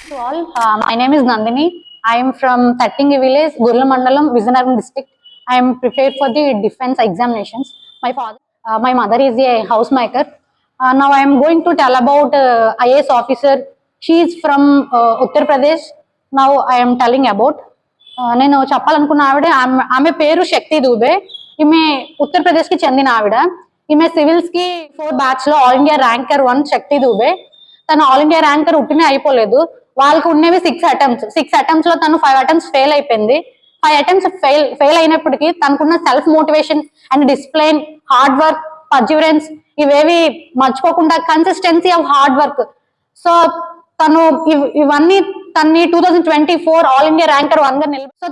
To all, my name is Nandini. I am from Tattingi village, Gurla Mandalam, Vizianagaram district. I am prepared for the defense examinations. My mother is a housemaker. Now I am going to tell about IAS officer. She is from Uttar Pradesh. Now I am telling about. నేను చెప్పాలనుకున్న ఆమె పేరు శక్తి దూబే. ఈమె ఉత్తరప్రదేశ్ కి చెందిన ఆవిడ. ఈమె civils కి 4 బ్యాచ్ లో ఆల్ ఇండియా ర్యాంకర్ 1 శక్తి దూబే. తను ఆల్ ఇండియా ర్యాంకర్ ఉట్టినే అయిపోలేదు, వాళ్ళకి ఉన్నవి 6 అటెంప్ట్స్ లో తను 5 అటెంప్ట్స్ ఫెయిల్ అయిపోయింది. 5 అటెంప్ట్స్ ఫెయిల్ అయినప్పటికీ తనకున్న self motivation and discipline, hard work, perseverance ఇవేవి మర్చిపోకుండా consistency of hard work. So తను ఇవన్నీ తన్ని 2024 ఆల్ ఇండియా ర్యాంకర్ 1 గా సో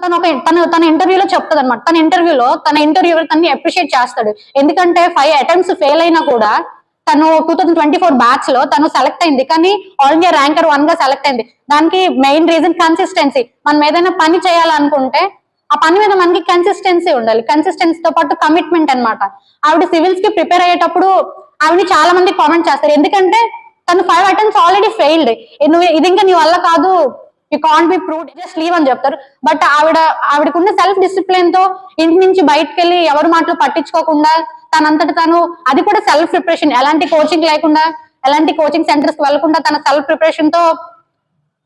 తన ఇంటర్వ్యూలో చెప్తుంది అనమాట. తన ఇంటర్వ్యూవర్ తన్ని అప్రిషియేట్ చేస్తాడు. ఎందుకంటే 5 అటెంప్ట్స్ ఫెయిల్ అయినా కూడా తను 2024 బ్యాచ్ లో తను సెలెక్ట్ అయింది, కానీ ఆల్ ఇండియా ర్యాంకర్ 1 గా సెలెక్ట్ అయింది. దానికి మెయిన్ రీజన్ కన్సిస్టెన్సీ. మనం ఏదైనా పని చేయాలనుకుంటే ఆ పని మీద మనకి కన్సిస్టెన్సీ ఉండాలి. కన్సిస్టెన్సీతో పాటు కమిట్మెంట్ అనమాట. ఆవిడ సివిల్స్ కి ప్రిపేర్ అయ్యేటప్పుడు ఆవిడ చాలా మంది కామెంట్ చేస్తారు, ఎందుకంటే తను 5 అటెంప్ట్స్ ఆల్రెడీ ఫెయిల్డ్, నువ్వు ఇది ఇంకా నీ వల్ల కాదు, you can't be proved, just leave అని చెప్తారు. బట్ ఆవిడకున్న సెల్ఫ్ డిసిప్లిన్ తో ఇంటి నుంచి బయటకు వెళ్ళి ఎవరి మాటలు పట్టించుకోకుండా తనంతటి తను, అది కూడా సెల్ఫ్ ప్రిపరేషన్, ఎలాంటి కోచింగ్ లేకుండా, ఎలాంటి కోచింగ్ సెంటర్స్ కి వెళ్లకుండా తన సెల్ఫ్ ప్రిపరేషన్ తో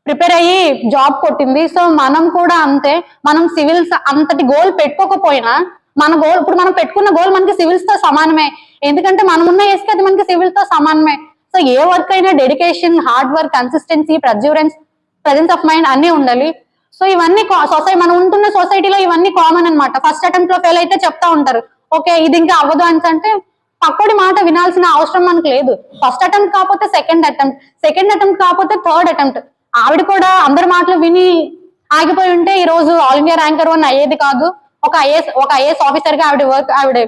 ప్రిపేర్ అయ్యి జాబ్ కొట్టింది. సో మనం కూడా అంతే. మనం సివిల్స్ అంతటి గోల్ పెట్టుకోకపోయినా మన గోల్, ఇప్పుడు మనం పెట్టుకున్న గోల్ మనకి సివిల్స్ తో సమానమే, ఎందుకంటే మనం ఉన్న ఏజ్కి అది మనకి సివిల్స్ తో సమానమే. సో ఏ వర్క్ అయినా dedication, hard work, consistency, perseverance, presence of mind అన్ని ఉండాలి. సో ఇవన్నీ మనం ఉంటున్న సొసైటీలో ఇవన్నీ కామన్ అనమాట. ఫస్ట్ అటెంప్ట్ లో ఫెయిల్ అయితే చెప్తా ఉంటారు, ఓకే ఇది ఇంకా అవ్వదు అంటే పక్కడి మాట వినాల్సిన అవసరం మనకు లేదు. ఫస్ట్ అటెంప్ట్ కాకపోతే సెకండ్ అటెంప్ట్ కాకపోతే థర్డ్ అటెంప్ట్. ఆవిడ కూడా అందరి మాటలు విని ఆగిపోయి ఉంటే ఈ రోజు ఆల్ ఇండియా ర్యాంకర్ 1 అయ్యేది కాదు, ఒక ఐఏఎస్ ఆఫీసర్ గా ఆవిడ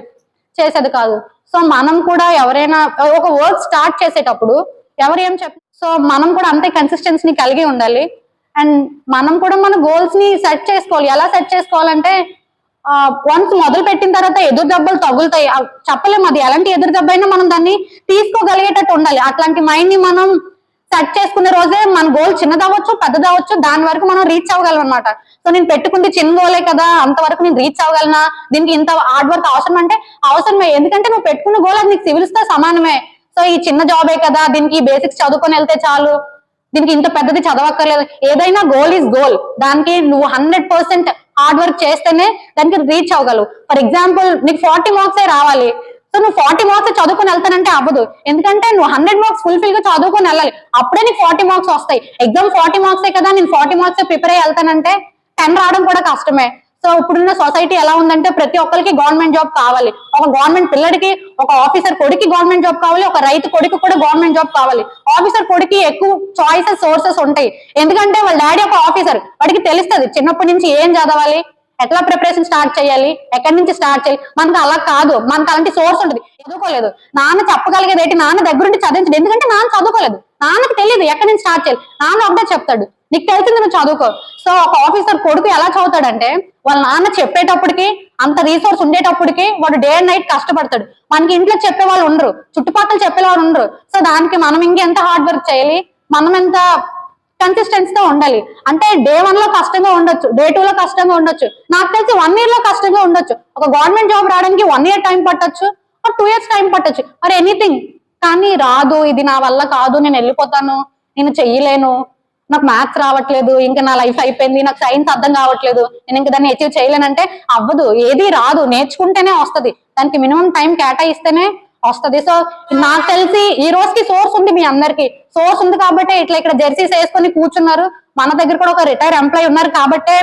చేసేది కాదు. సో మనం కూడా ఎవరైనా ఒక వర్క్ స్టార్ట్ చేసేటప్పుడు ఎవరు ఏం సో మనం కూడా అంతే కన్సిస్టెన్సీని కలిగి ఉండాలి. అండ్ మనం కూడా మన గోల్స్ ని సెట్ చేసుకోవాలి. ఎలా సెట్ చేసుకోవాలంటే వన్స్ మొదలు పెట్టిన తర్వాత ఎదురు దెబ్బలు తగులుతాయి, చెప్పలేము అది ఎలాంటి ఎదురు దెబ్బ అయినా మనం దాన్ని తీసుకోగలిగేటట్టు ఉండాలి. అట్లాంటి మైండ్ ని మనం సెట్ చేసుకునే రోజే మన గోల్ చిన్నదవ్వచ్చు, పెద్దదవ్వచ్చు, దాని వరకు మనం రీచ్ అవ్వగలం అనమాట. సో నేను పెట్టుకుంటే చిన్న గోలే కదా, అంతవరకు నేను రీచ్ అవ్వగలనా, దీనికి ఇంత హార్డ్ వర్క్ అవసరం అంటే అవసరమే, ఎందుకంటే నువ్వు పెట్టుకున్న గోల్ అది నీకు సివిల్స్ తో సమానమే. సో ఈ చిన్న జాబే కదా, దీనికి బేసిక్స్ చదువుకొని వెళ్తే చాలు, దీనికి ఇంత పెద్దది చదవక్కర్లేదు. ఏదైనా గోల్ ఈజ్ గోల్, దానికి నువ్వు 100% హార్డ్ వర్క్ చేస్తేనే దానికి రీచ్ అవ్వగలవు. ఫర్ ఎగ్జాంపుల్ నీకు 40 మార్క్సే రావాలి, సో నువ్వు 40 మార్క్స్ చదువుకొని వెళ్తానంటే అవ్వదు, ఎందుకంటే నువ్వు 100 మార్క్స్ ఫుల్ఫిల్ గా చదువుకొని వెళ్ళాలి, అప్పుడే నీకు 40 మార్క్స్ వస్తాయి. ఎగ్జామ్ 40 మార్క్సే కదా, నేను 40 మార్క్స్ ప్రిపేర్ అయ్యి వెళ్తానంటే 10 రావడం కూడా కష్టమే. సో ఇప్పుడున్న సొసైటీ ఎలా ఉందంటే ప్రతి ఒక్కరికి గవర్నమెంట్ జాబ్ కావాలి, ఒక గవర్నమెంట్ పిల్లడికి, ఒక ఆఫీసర్ కొడుకు గవర్నమెంట్ జాబ్ కావాలి, ఒక రైతు కొడుకు కూడా గవర్నమెంట్ జాబ్ కావాలి. ఆఫీసర్ కొడుకు ఎక్కువ చాయిసెస్, సోర్సెస్ ఉంటాయి, ఎందుకంటే వాళ్ళ డాడీ ఒక ఆఫీసర్, వాడికి తెలుస్తుంది చిన్నప్పటి నుంచి ఏం చదవాలి, ఎట్లా ప్రిపరేషన్ స్టార్ట్ చేయాలి, ఎక్కడి నుంచి స్టార్ట్ చేయాలి. మనకు అలా కాదు, మనకు అలాంటి సోర్స్ ఉంటుంది. చదువుకోలేదు, నాన్న చెప్పగలిగేది ఏంటి, నాన్న దగ్గరుండి చదివించడు, ఎందుకంటే నాన్న చదువుకోలేదు, నాన్నకి తెలియదు ఎక్కడి నుంచి స్టార్ట్ చేయాలి, నాన్న ఒకటే చెప్తాడు నీకు తెలిసింది నువ్వు చదువుకో. సో ఒక ఆఫీసర్ కొడుకు ఎలా చదువుతాడంటే వాళ్ళ నాన్న చెప్పేటప్పటికి, అంత రీసోర్స్ ఉండేటప్పటికి వాడు డే అండ్ నైట్ కష్టపడతాడు. మనకి ఇంట్లో చెప్పే వాళ్ళు ఉండరు, చుట్టుపక్కల చెప్పేవాళ్ళు ఉండరు. సో దానికి మనం ఇంకెంత హార్డ్ వర్క్ చేయాలి, మనం ఎంత కన్సిస్టెన్సీతో ఉండాలి. అంటే డే 1 లో కష్టంగా ఉండొచ్చు, డే 2 లో కష్టంగా ఉండొచ్చు, నాకు తెలిసి 1 year లో కష్టంగా ఉండొచ్చు. ఒక గవర్నమెంట్ జాబ్ రావడానికి 1 year టైం పట్టొచ్చు, 2 years టైం పట్టొచ్చు, మరి ఎనీథింగ్. కానీ రాదు, ఇది నా వల్ల కాదు, నేను వెళ్ళిపోతాను, నేను చెయ్యలేను, నాకు మ్యాథ్స్ రావట్లేదు, ఇంకా నా లైఫ్ అయిపోయింది, నాకు సైన్స్ అర్థం కావట్లేదు, నేను ఇంకా దాన్ని అచీవ్ చేయలేనంటే అవ్వదు. ఏది రాదు, నేర్చుకుంటేనే వస్తుంది, దానికి మినిమం టైం కేటాయిస్తేనే వస్తుంది. సో నాకు తెలిసి ఈ రోజుకి సోర్స్ ఉంది, మీ అందరికి సోర్స్ ఉంది కాబట్టి ఇట్లా ఇక్కడ జెర్సీస్ వేసుకొని కూర్చున్నారు. మన దగ్గర కూడా ఒక రిటైర్ ఎంప్లాయీ ఉన్నారు కాబట్టి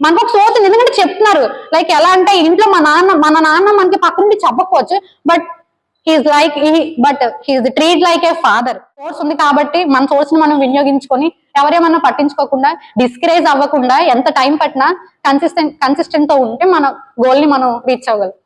మనకు ఒక సోర్స్ ఉంది, ఎందుకంటే చెప్తున్నారు. లైక్ ఎలా అంటే ఇంట్లో మన నాన్న మనకి పక్క నుండి చెప్పకపోవచ్చు, but he's treat like a father. Source ఉంది కాబట్టి మన సోర్స్ ని మనం వినియోగించుకొని ఎవరేమన్నా పట్టించుకోకుండా, డిస్కరేజ్ అవ్వకుండా, ఎంత టైం పట్టినా కన్సిస్టెంట్ తో ఉంటే మన గోల్ ని మనం రీచ్ అవ్వగలం.